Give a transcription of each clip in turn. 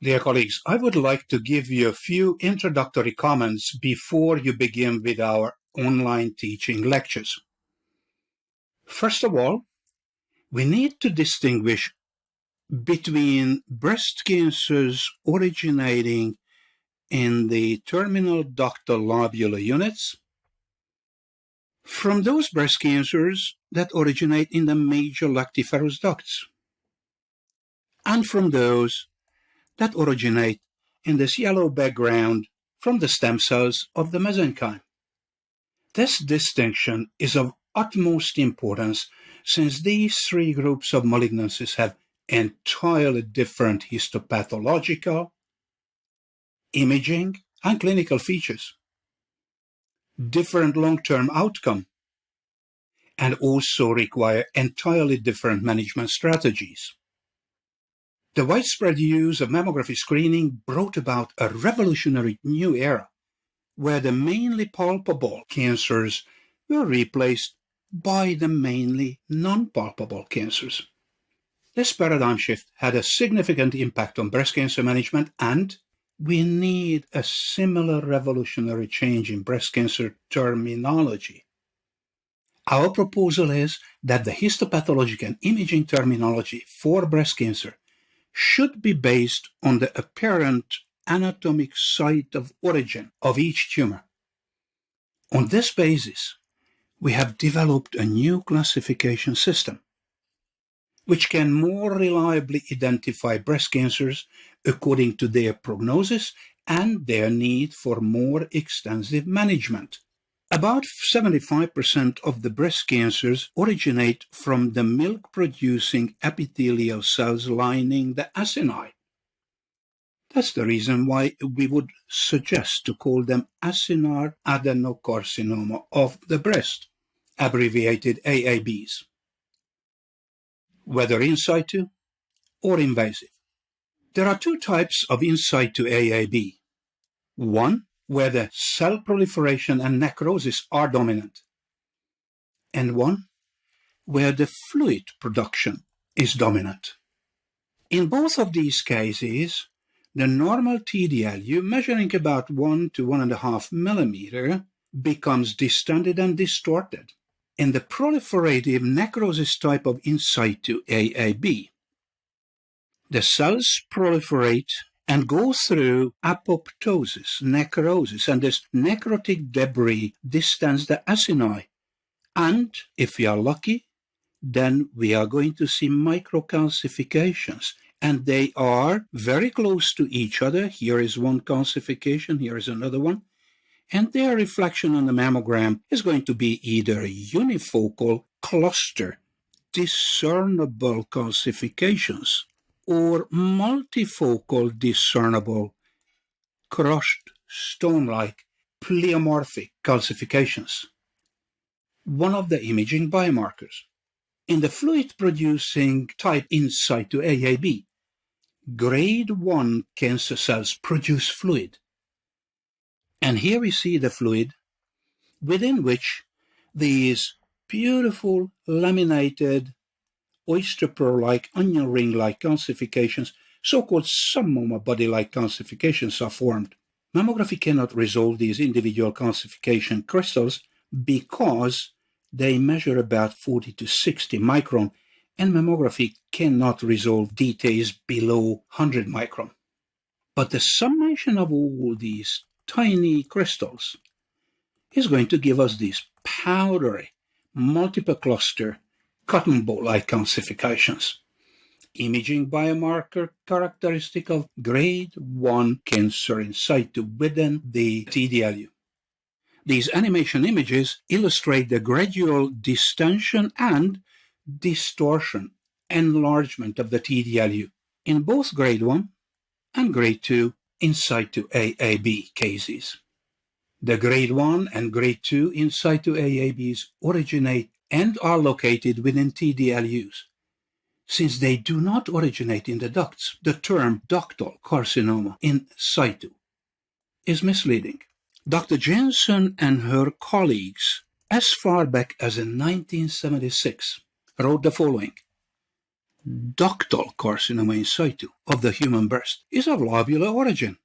Dear colleagues, I would like to give you a few introductory comments before you begin with our online teaching lectures. First of all, we need to distinguish between breast cancers originating in the terminal ductal lobular units from those breast cancers that originate in the major lactiferous ducts, and from those that originate in this yellow background from the stem cells of the mesenchyme. This distinction is of utmost importance since these three groups of malignancies have entirely different histopathological, imaging, and clinical features, different long-term outcome, and also require entirely different management strategies. The widespread use of mammography screening brought about a revolutionary new era where the mainly palpable cancers were replaced by the mainly non-palpable cancers. This paradigm shift had a significant impact on breast cancer management, and we need a similar revolutionary change in breast cancer terminology. Our proposal is that the histopathologic and imaging terminology for breast cancer should be based on the apparent anatomic site of origin of each tumor. On this basis, we have developed a new classification system, which can more reliably identify breast cancers according to their prognosis and their need for more extensive management. About 75% of the breast cancers originate from the milk-producing epithelial cells lining the acini. That's the reason why we would suggest to call them acinar adenocarcinoma of the breast, abbreviated AABs, whether in situ or invasive. There are two types of in situ AAB. One, where the cell proliferation and necrosis are dominant, and one where the fluid production is dominant. In both of these cases, the normal TDLU, measuring about 1 to 1.5 millimeter, becomes distended and distorted. In the proliferative necrosis type of in situ AAB, the cells proliferate and go through apoptosis, necrosis, and this necrotic debris distends the acini. And if we are lucky, then we are going to see microcalcifications, and they are very close to each other. Here is one calcification, here is another one, and their reflection on the mammogram is going to be either a unifocal cluster, discernible calcifications, or multifocal discernible, crushed, stone-like, pleomorphic calcifications, one of the imaging biomarkers. In the fluid-producing type in situ AAB, grade 1 cancer cells produce fluid. And here we see the fluid within which these beautiful laminated oyster pearl-like, onion ring-like calcifications, so-called submoma body-like calcifications, are formed. Mammography cannot resolve these individual calcification crystals because they measure about 40 to 60 micron, and mammography cannot resolve details below 100 micron. But the summation of all these tiny crystals is going to give us these powdery, multiple cluster, cotton ball-like calcifications, imaging biomarker characteristic of grade 1 cancer in situ within the TDLU. These animation images illustrate the gradual distension and distortion, enlargement of the TDLU in both grade 1 and grade 2 in situ AAB cases. The grade 1 and grade 2 in situ AABs originate and are located within TDLUs. Since they do not originate in the ducts, the term ductal carcinoma in situ is misleading. Dr. Jensen and her colleagues, as far back as in 1976, wrote the following: ductal carcinoma in situ of the human breast is of lobular origin.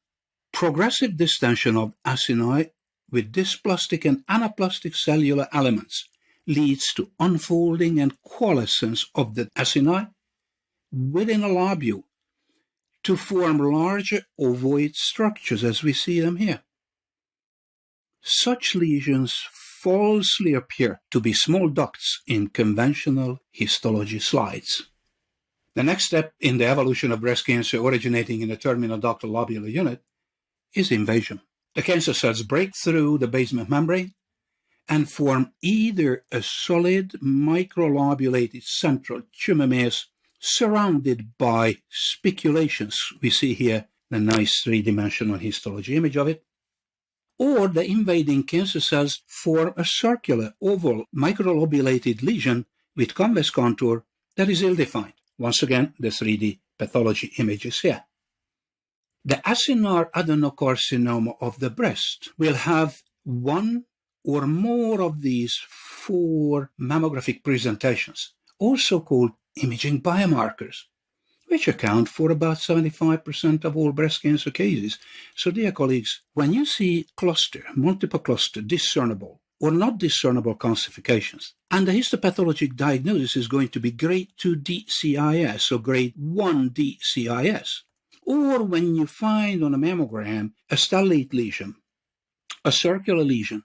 Progressive distension of acini with dysplastic and anaplastic cellular elements leads to unfolding and coalescence of the acini within a lobule to form larger ovoid structures as we see them here. Such lesions falsely appear to be small ducts in conventional histology slides. The next step in the evolution of breast cancer originating in the terminal ductal lobular unit is invasion. The cancer cells break through the basement membrane and form either a solid microlobulated central tumor mass surrounded by spiculations. We see here the nice three-dimensional histology image of it. Or the invading cancer cells form a circular, oval, microlobulated lesion with convex contour that is ill-defined. Once again, the 3D pathology image is here. The acinar adenocarcinoma of the breast will have one or more of these 4 mammographic presentations, also called imaging biomarkers, which account for about 75% of all breast cancer cases. So, dear colleagues, when you see multiple cluster, discernible or not discernible calcifications, and the histopathologic diagnosis is going to be grade 2 DCIS or grade 1 DCIS, or when you find on a mammogram a stellate lesion, a circular lesion,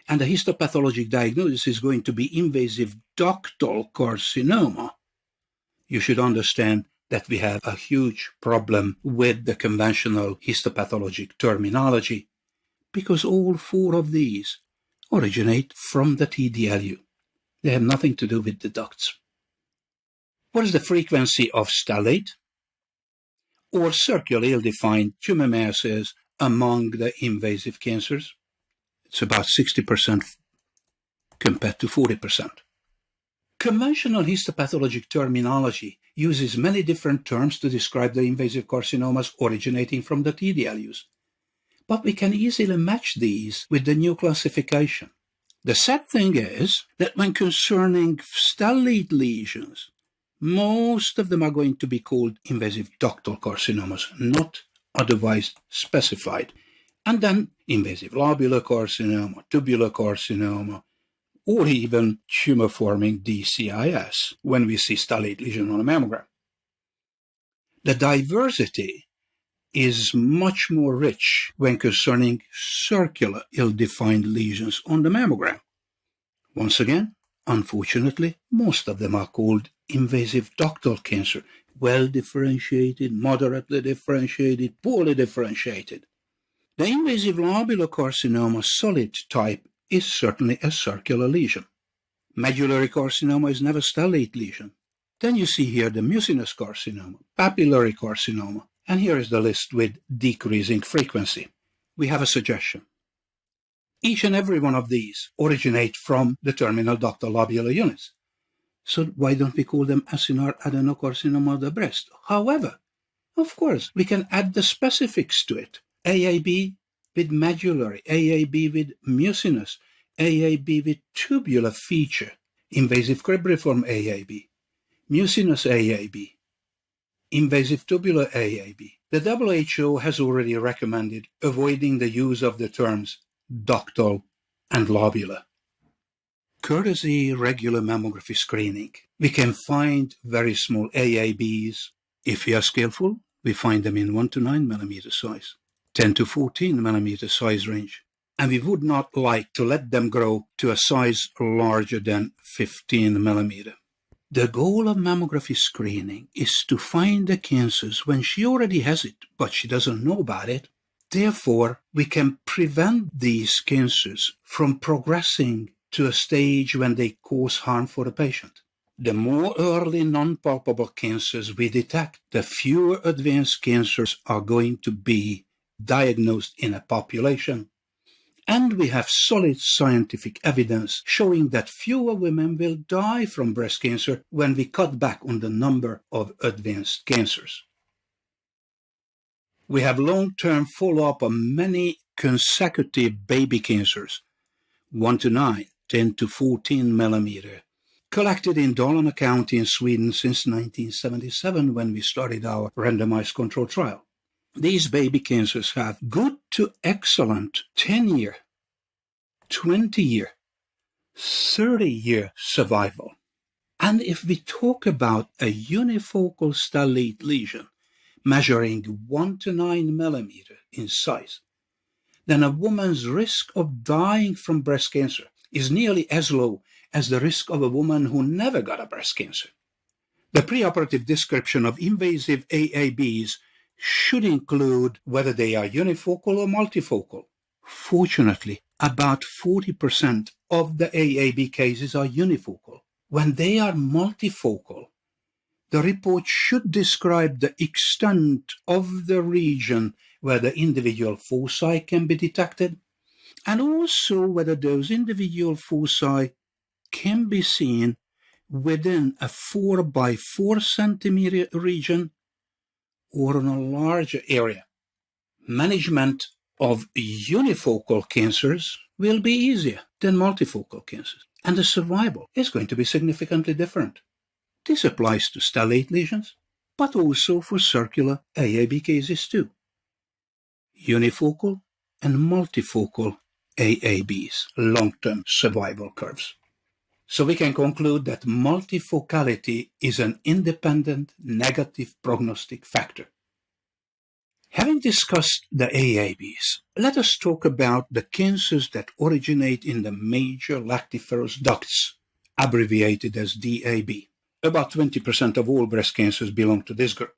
and the histopathologic diagnosis is going to be invasive ductal carcinoma, you should understand that we have a huge problem with the conventional histopathologic terminology, because all 4 of these originate from the TDLU. They have nothing to do with the ducts. What is the frequency of stellate or circular ill-defined tumor masses among the invasive cancers? It's about 60% compared to 40%. Conventional histopathologic terminology uses many different terms to describe the invasive carcinomas originating from the TDLUs, but we can easily match these with the new classification. The sad thing is that when concerning stellate lesions, most of them are going to be called invasive ductal carcinomas, not otherwise specified. And then invasive lobular carcinoma, tubular carcinoma, or even tumor-forming DCIS when we see stellate lesion on a mammogram. The diversity is much more rich when concerning circular ill-defined lesions on the mammogram. Once again, unfortunately, most of them are called invasive ductal cancer, well-differentiated, moderately differentiated, poorly differentiated. The invasive lobular carcinoma solid type is certainly a circular lesion. Medullary carcinoma is never stellate lesion. Then you see here the mucinous carcinoma, papillary carcinoma, and here is the list with decreasing frequency. We have a suggestion. Each and every one of these originate from the terminal ductal lobular units. So why don't we call them acinar adenocarcinoma of the breast? However, of course, we can add the specifics to it. AAB with medullary, AAB with mucinous, AAB with tubular feature, invasive cribriform AAB, mucinous AAB, invasive tubular AAB. The WHO has already recommended avoiding the use of the terms ductal and lobular. Courtesy regular mammography screening, we can find very small AABs. If we are skillful, we find them in 1 to 9 millimeter size, 10 to 14 millimeter size range, and we would not like to let them grow to a size larger than 15 millimeter. The goal of mammography screening is to find the cancers when she already has it, but she doesn't know about it. Therefore, we can prevent these cancers from progressing to a stage when they cause harm for the patient. The more early non-palpable cancers we detect, the fewer advanced cancers are going to be diagnosed in a population. And we have solid scientific evidence showing that fewer women will die from breast cancer when we cut back on the number of advanced cancers. We have long-term follow-up on many consecutive baby cancers, 1 to 9, 10 to 14 millimeter, collected in Dalarna County in Sweden since 1977 when we started our randomized control trial. These baby cancers have good to excellent 10-year, 20-year, 30-year survival. And if we talk about a unifocal stellate lesion measuring 1 to 9 millimeters in size, then a woman's risk of dying from breast cancer is nearly as low as the risk of a woman who never got a breast cancer. The preoperative description of invasive AABs should include whether they are unifocal or multifocal. Fortunately, about 40% of the AAB cases are unifocal. When they are multifocal, the report should describe the extent of the region where the individual foci can be detected, and also whether those individual foci can be seen within a 4 by 4 centimeter region or in a larger area. Management of unifocal cancers will be easier than multifocal cancers, and the survival is going to be significantly different. This applies to stellate lesions, but also for circular AAB cases too. Unifocal and multifocal AABs, long-term survival curves. So we can conclude that multifocality is an independent negative prognostic factor. Having discussed the AABs, let us talk about the cancers that originate in the major lactiferous ducts, abbreviated as DAB. About 20% of all breast cancers belong to this group.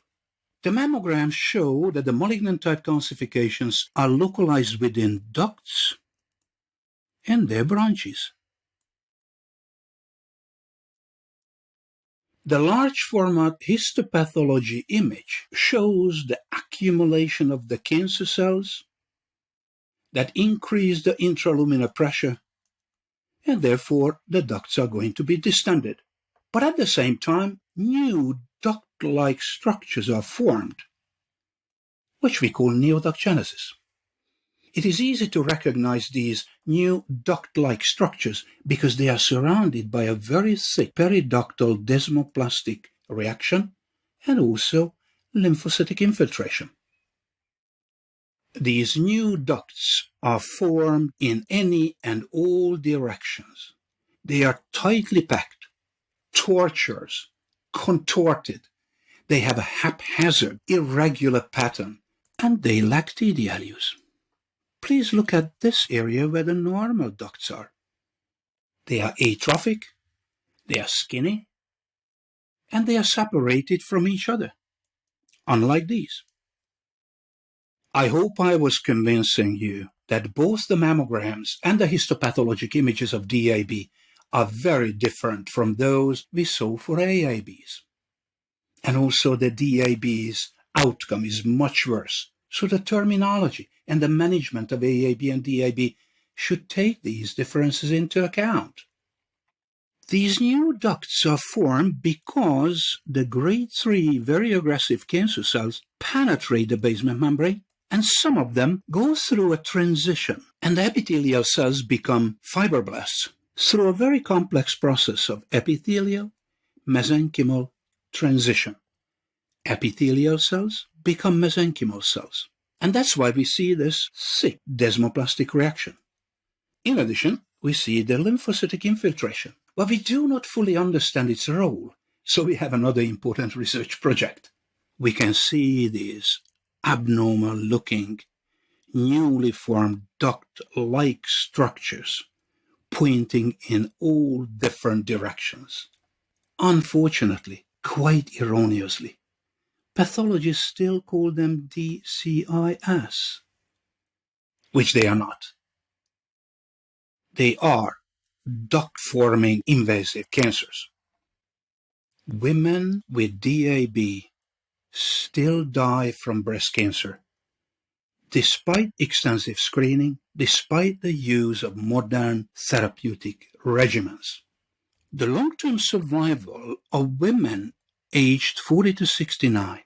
The mammograms show that the malignant type calcifications are localized within ducts and their branches. The large format histopathology image shows the accumulation of the cancer cells that increase the intraluminal pressure, and therefore the ducts are going to be distended. But at the same time, new duct-like structures are formed, which we call neoductgenesis. It is easy to recognize these new duct-like structures because they are surrounded by a very thick periductal desmoplastic reaction and also lymphocytic infiltration. These new ducts are formed in any and all directions. They are tightly packed, tortuous, contorted. They have a haphazard, irregular pattern, and they lack TDLUs. Please look at this area where the normal ducts are. They are atrophic, they are skinny, and they are separated from each other, unlike these. I hope I was convincing you that both the mammograms and the histopathologic images of DAB are very different from those we saw for AABs. And also the DAB's outcome is much worse. So the terminology and the management of AAB and DAB should take these differences into account. These new ducts are formed because the grade 3 very aggressive cancer cells penetrate the basement membrane, and some of them go through a transition, and the epithelial cells become fibroblasts through a very complex process of epithelial mesenchymal transition. Epithelial cells become mesenchymal cells. And that's why we see this thick desmoplastic reaction. In addition, we see the lymphocytic infiltration, but we do not fully understand its role, so we have another important research project. We can see these abnormal-looking, newly formed duct-like structures pointing in all different directions. Unfortunately, quite erroneously, pathologists still call them DCIS, which they are not. They are duct-forming invasive cancers. Women with DAB still die from breast cancer, despite extensive screening, despite the use of modern therapeutic regimens. The long-term survival of women aged 40 to 69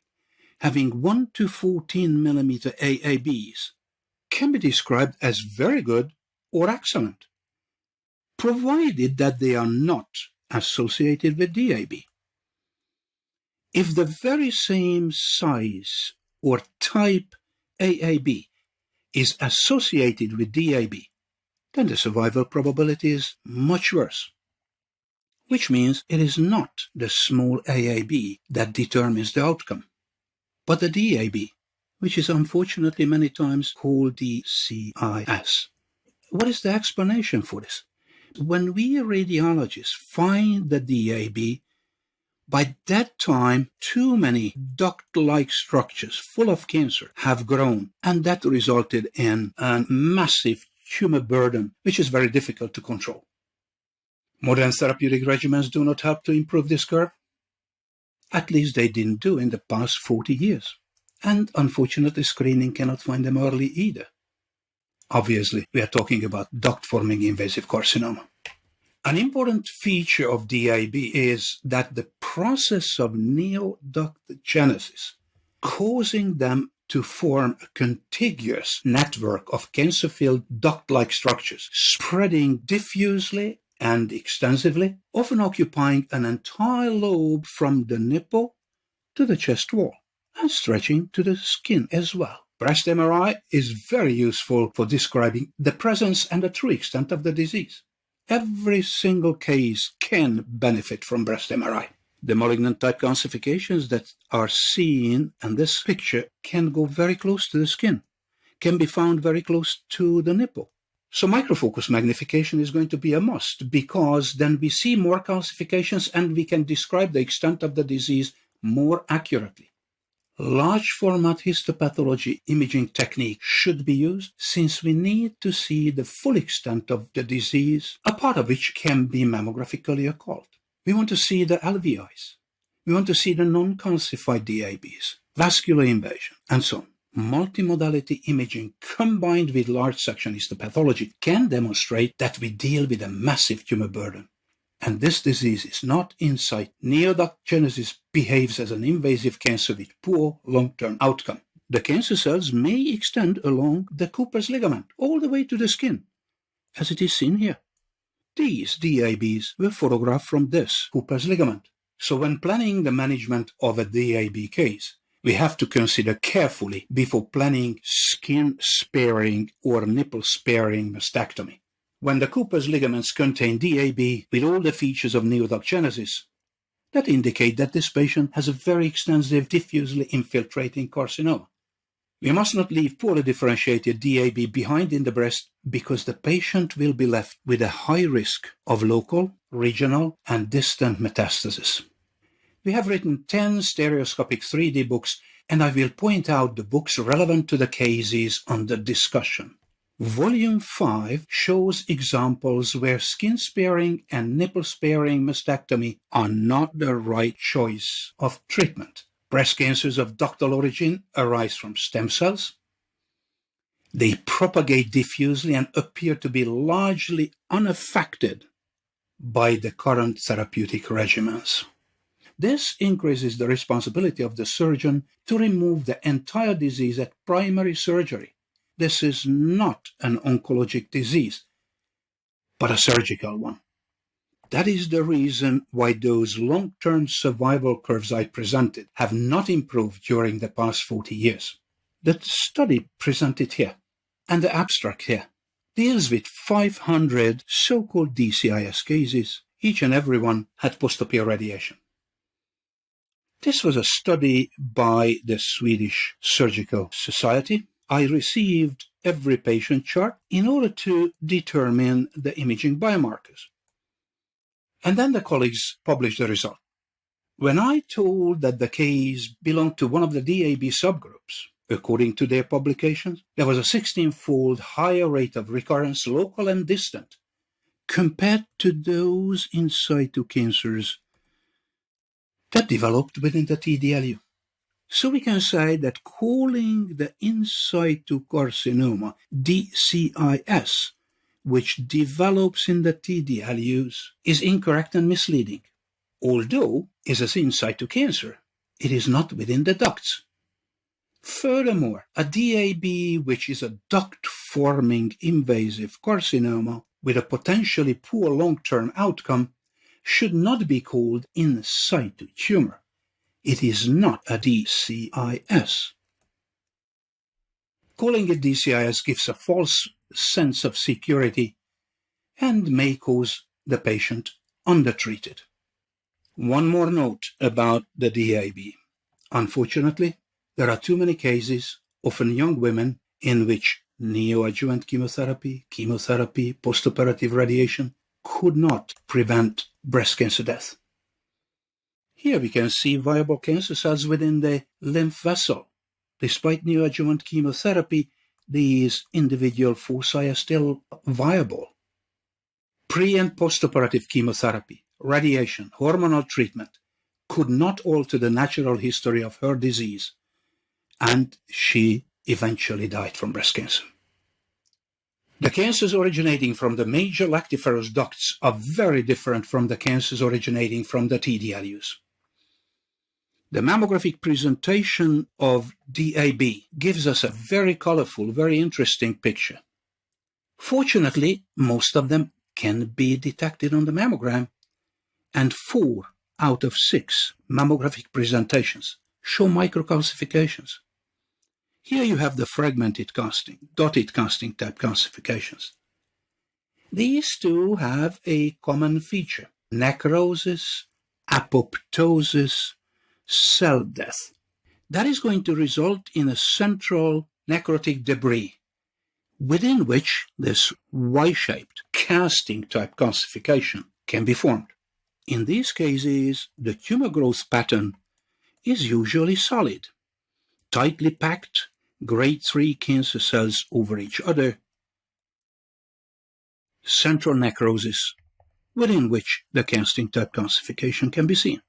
having 1 to 14 millimeter AABs can be described as very good or excellent, provided that they are not associated with DAB. If the very same size or type AAB is associated with DAB, then the survival probability is much worse, which means it is not the small AAB that determines the outcome, but the DAB, which is unfortunately many times called DCIS. What is the explanation for this? When we radiologists find the DAB, by that time, too many duct-like structures full of cancer have grown, and that resulted in a massive tumor burden, which is very difficult to control. Modern therapeutic regimens do not help to improve this curve. At least they didn't do in the past 40 years. And unfortunately, screening cannot find them early either. Obviously, we are talking about duct-forming invasive carcinoma. An important feature of DAB is that the process of neoductogenesis, causing them to form a contiguous network of cancer-filled duct-like structures, spreading diffusely and extensively, often occupying an entire lobe from the nipple to the chest wall, and stretching to the skin as well. Breast MRI is very useful for describing the presence and the true extent of the disease. Every single case can benefit from breast MRI. The malignant type calcifications that are seen in this picture can go very close to the skin, can be found very close to the nipple. So microfocus magnification is going to be a must, because then we see more calcifications and we can describe the extent of the disease more accurately. Large format histopathology imaging technique should be used, since we need to see the full extent of the disease, a part of which can be mammographically occult. We want to see the alveoli. We want to see the non-calcified DABs, vascular invasion, and so on. Multimodality imaging combined with large section histopathology can demonstrate that we deal with a massive tumor burden. And this disease is not in sight. Neoductogenesis behaves as an invasive cancer with poor long-term outcome. The cancer cells may extend along the Cooper's ligament all the way to the skin, as it is seen here. These DABs were photographed from this Cooper's ligament. So when planning the management of a DAB case, we have to consider carefully before planning skin-sparing or nipple-sparing mastectomy. When the Cooper's ligaments contain DAB with all the features of neoductogenesis, that indicate that this patient has a very extensive diffusely infiltrating carcinoma. We must not leave poorly differentiated DAB behind in the breast, because the patient will be left with a high risk of local, regional, and distant metastasis. We have written 10 stereoscopic 3D books, and I will point out the books relevant to the cases under discussion. Volume 5 shows examples where skin-sparing and nipple-sparing mastectomy are not the right choice of treatment. Breast cancers of ductal origin arise from stem cells. They propagate diffusely and appear to be largely unaffected by the current therapeutic regimens. This increases the responsibility of the surgeon to remove the entire disease at primary surgery. This is not an oncologic disease, but a surgical one. That is the reason why those long-term survival curves I presented have not improved during the past 40 years. The study presented here, and the abstract here, deals with 500 so-called DCIS cases. Each and every one had post-op radiation. This was a study by the Swedish Surgical Society. I received every patient chart in order to determine the imaging biomarkers. And then the colleagues published the result. When I told that the case belonged to one of the DAB subgroups, according to their publications, there was a 16-fold higher rate of recurrence, local and distant, compared to those in situ cancers that developed within the TDLU. So we can say that calling the in situ carcinoma DCIS, which develops in the TDLUs, is incorrect and misleading. Although it is in situ cancer, it is not within the ducts. Furthermore, a DAB, which is a duct-forming invasive carcinoma with a potentially poor long-term outcome, should not be called in situ tumor. It is not a DCIS. Calling it DCIS gives a false sense of security and may cause the patient undertreated. One more note about the DAB. Unfortunately, there are too many cases, often young women, in which neoadjuvant chemotherapy, postoperative radiation could not prevent breast cancer death. Here we can see viable cancer cells within the lymph vessel. Despite neoadjuvant chemotherapy, these individual foci are still viable. Pre- and postoperative chemotherapy, radiation, hormonal treatment could not alter the natural history of her disease, and she eventually died from breast cancer. The cancers originating from the major lactiferous ducts are very different from the cancers originating from the TDLUs. The mammographic presentation of DAB gives us a very colorful, very interesting picture. Fortunately, most of them can be detected on the mammogram, and 4 out of 6 mammographic presentations show microcalcifications. Here you have the fragmented casting, dotted casting type calcifications. These two have a common feature: necrosis, apoptosis, cell death. That is going to result in a central necrotic debris within which this Y-shaped casting type calcification can be formed. In these cases, the tumor growth pattern is usually solid, tightly packed grade 3 cancer cells over each other, central necrosis within which the casting type calcification can be seen.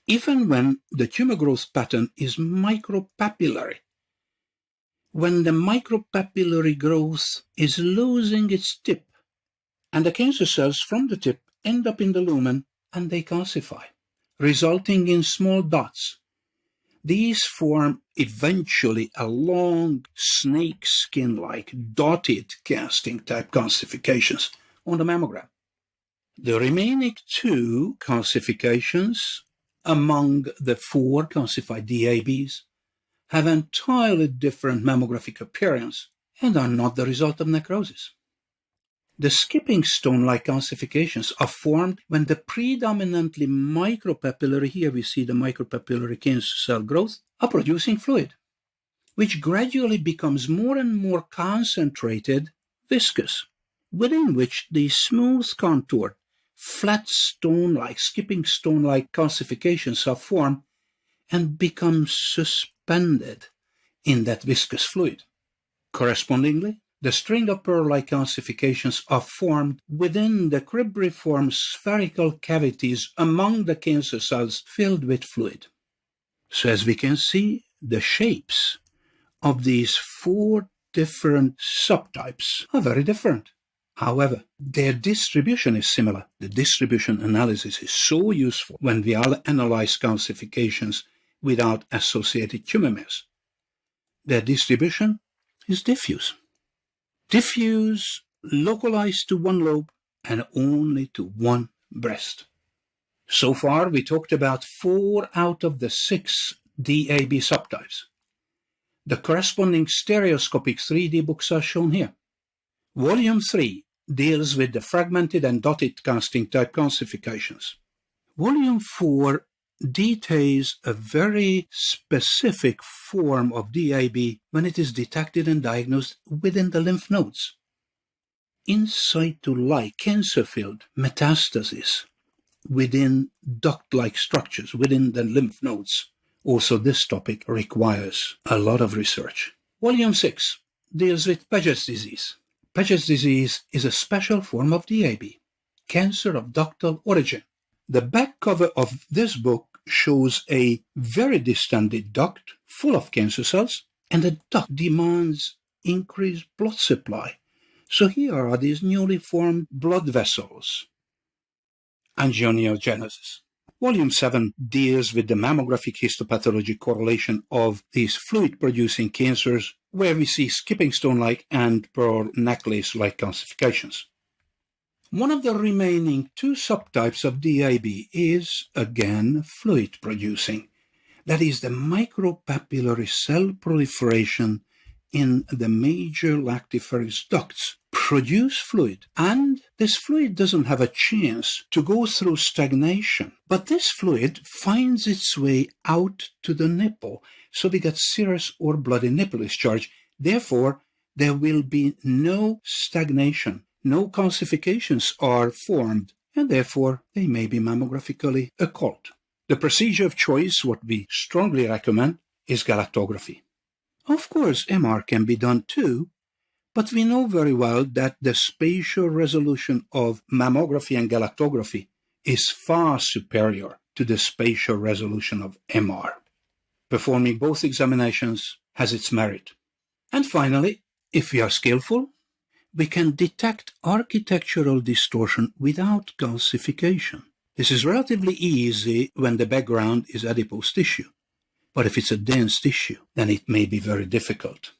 Even when the tumor growth pattern is micropapillary, when the micropapillary growth is losing its tip, and the cancer cells from the tip end up in the lumen and they calcify, resulting in small dots. These form eventually a long snake skin-like dotted casting type calcifications on the mammogram. The remaining 2 calcifications among the 4 calcified DABs have entirely different mammographic appearance and are not the result of necrosis. The skipping stone-like calcifications are formed when the predominantly micropapillary, here we see the micropapillary cancer cell growth, are producing fluid, which gradually becomes more and more concentrated, viscous, within which the smooth contoured, flat stone-like, skipping stone-like calcifications are formed and become suspended in that viscous fluid. Correspondingly, the string of pearl-like calcifications are formed within the cribriform spherical cavities among the cancer cells filled with fluid. So as we can see, the shapes of these 4 different subtypes are very different. However, their distribution is similar. The distribution analysis is so useful when we analyze calcifications without associated tumor mass. Their distribution is diffuse. Diffuse, localized to one lobe, and only to one breast. So far, we talked about 4 out of the 6 DAB subtypes. The corresponding stereoscopic 3D books are shown here. Volume 3 deals with the fragmented and dotted casting type calcifications. Volume 4 details a very specific form of DAB when it is detected and diagnosed within the lymph nodes. In situ-like cancer-filled metastases within duct-like structures within the lymph nodes. Also, this topic requires a lot of research. Volume 6 deals with Paget's disease. Paget's disease is a special form of DAB, cancer of ductal origin. The back cover of this book shows a very distended duct full of cancer cells, and the duct demands increased blood supply. So here are these newly formed blood vessels. Angiogenesis. Volume 7 deals with the mammographic histopathology correlation of these fluid-producing cancers, where we see skipping stone-like and pearl necklace-like calcifications. One of the remaining two subtypes of DAB is, again, fluid-producing. That is the micropapillary cell proliferation in the major lactiferous ducts produce fluid, and this fluid doesn't have a chance to go through stagnation, but this fluid finds its way out to the nipple, so we get serous or bloody nipple discharge. Therefore, there will be no stagnation, no calcifications are formed, and therefore they may be mammographically occult. The procedure of choice, what we strongly recommend, is galactography. Of course, MR can be done too, but we know very well that the spatial resolution of mammography and galactography is far superior to the spatial resolution of MR. Performing both examinations has its merit. And finally, if we are skillful, we can detect architectural distortion without calcification. This is relatively easy when the background is adipose tissue, but if it's a dense tissue, then it may be very difficult.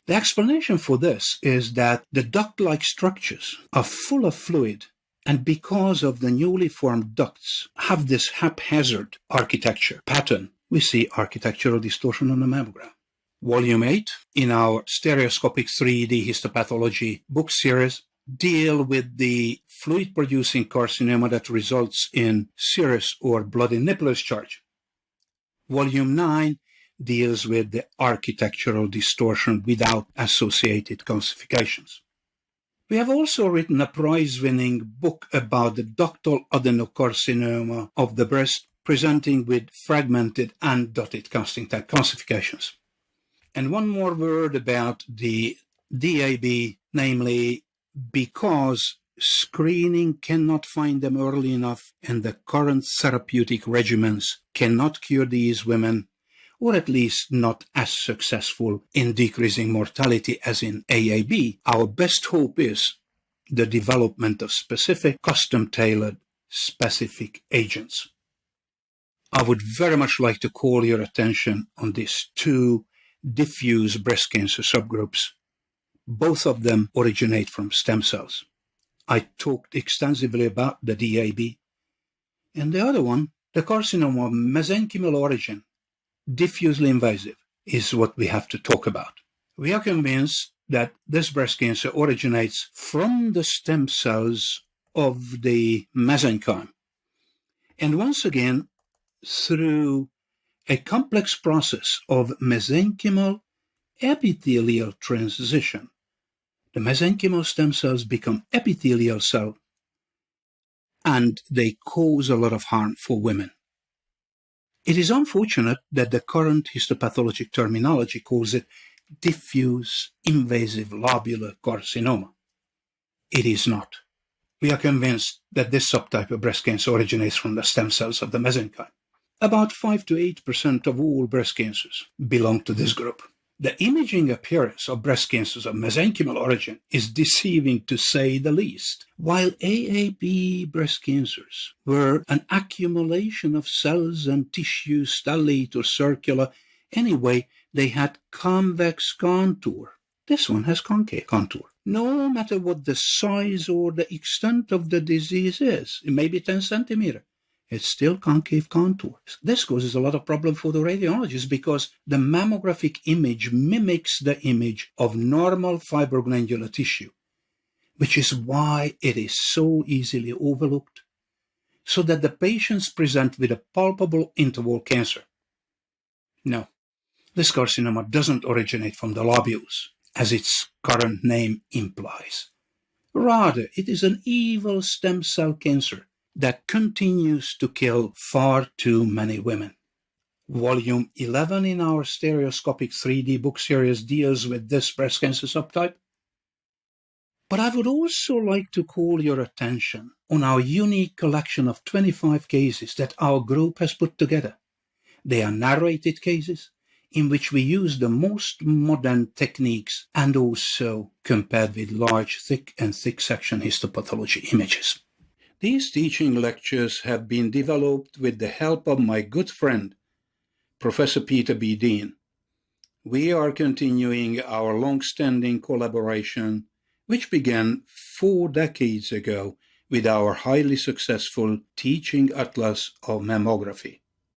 The explanation for this is that the duct-like structures are full of fluid, and because of the newly formed ducts have this haphazard architecture pattern, we see architectural distortion on the mammogram. Volume 8 in our stereoscopic 3D histopathology book series deal with the fluid-producing carcinoma that results in serous or bloody nipple discharge. Volume 9 deals with the architectural distortion without associated calcifications. We have also written a prize-winning book about the ductal adenocarcinoma of the breast, presenting with fragmented and dotted casting type calcifications. And one more word about the DAB, namely, because screening cannot find them early enough and the current therapeutic regimens cannot cure these women, or at least not as successful in decreasing mortality as in AAB, our best hope is the development of specific, custom-tailored, specific agents. I would very much like to call your attention on these two diffuse breast cancer subgroups. Both of them originate from stem cells. I talked extensively about the DAB. And the other one, the carcinoma of mesenchymal origin, diffusely invasive, is what we have to talk about. We are convinced that this breast cancer originates from the stem cells of the mesenchyme. And once again, through a complex process of mesenchymal epithelial transition, the mesenchymal stem cells become epithelial cells, and they cause a lot of harm for women. It is unfortunate that the current histopathologic terminology calls it diffuse invasive lobular carcinoma. It is not. We are convinced that this subtype of breast cancer originates from the stem cells of the mesenchyme. About 5 to 8% of all breast cancers belong to this group. The imaging appearance of breast cancers of mesenchymal origin is deceiving, to say the least. While AAB breast cancers were an accumulation of cells and tissue, stellate or circular, anyway, they had convex contour. This one has concave contour. No matter what the size or the extent of the disease is, it may be 10 centimeters. It's still concave contours. This causes a lot of problem for the radiologist because the mammographic image mimics the image of normal fibroglandular tissue, which is why it is so easily overlooked, so that the patients present with a palpable interval cancer. No, this carcinoma doesn't originate from the lobules, as its current name implies. Rather, it is an evil stem cell cancer that continues to kill far too many women. Volume 11 in our stereoscopic 3D book series deals with this breast cancer subtype. But I would also like to call your attention on our unique collection of 25 cases that our group has put together. They are narrated cases in which we use the most modern techniques and also compared with large, thick section histopathology images. These teaching lectures have been developed with the help of my good friend, Professor Peter B. Dean. We are continuing our long-standing collaboration which began 4 decades ago with our highly successful teaching atlas of mammography.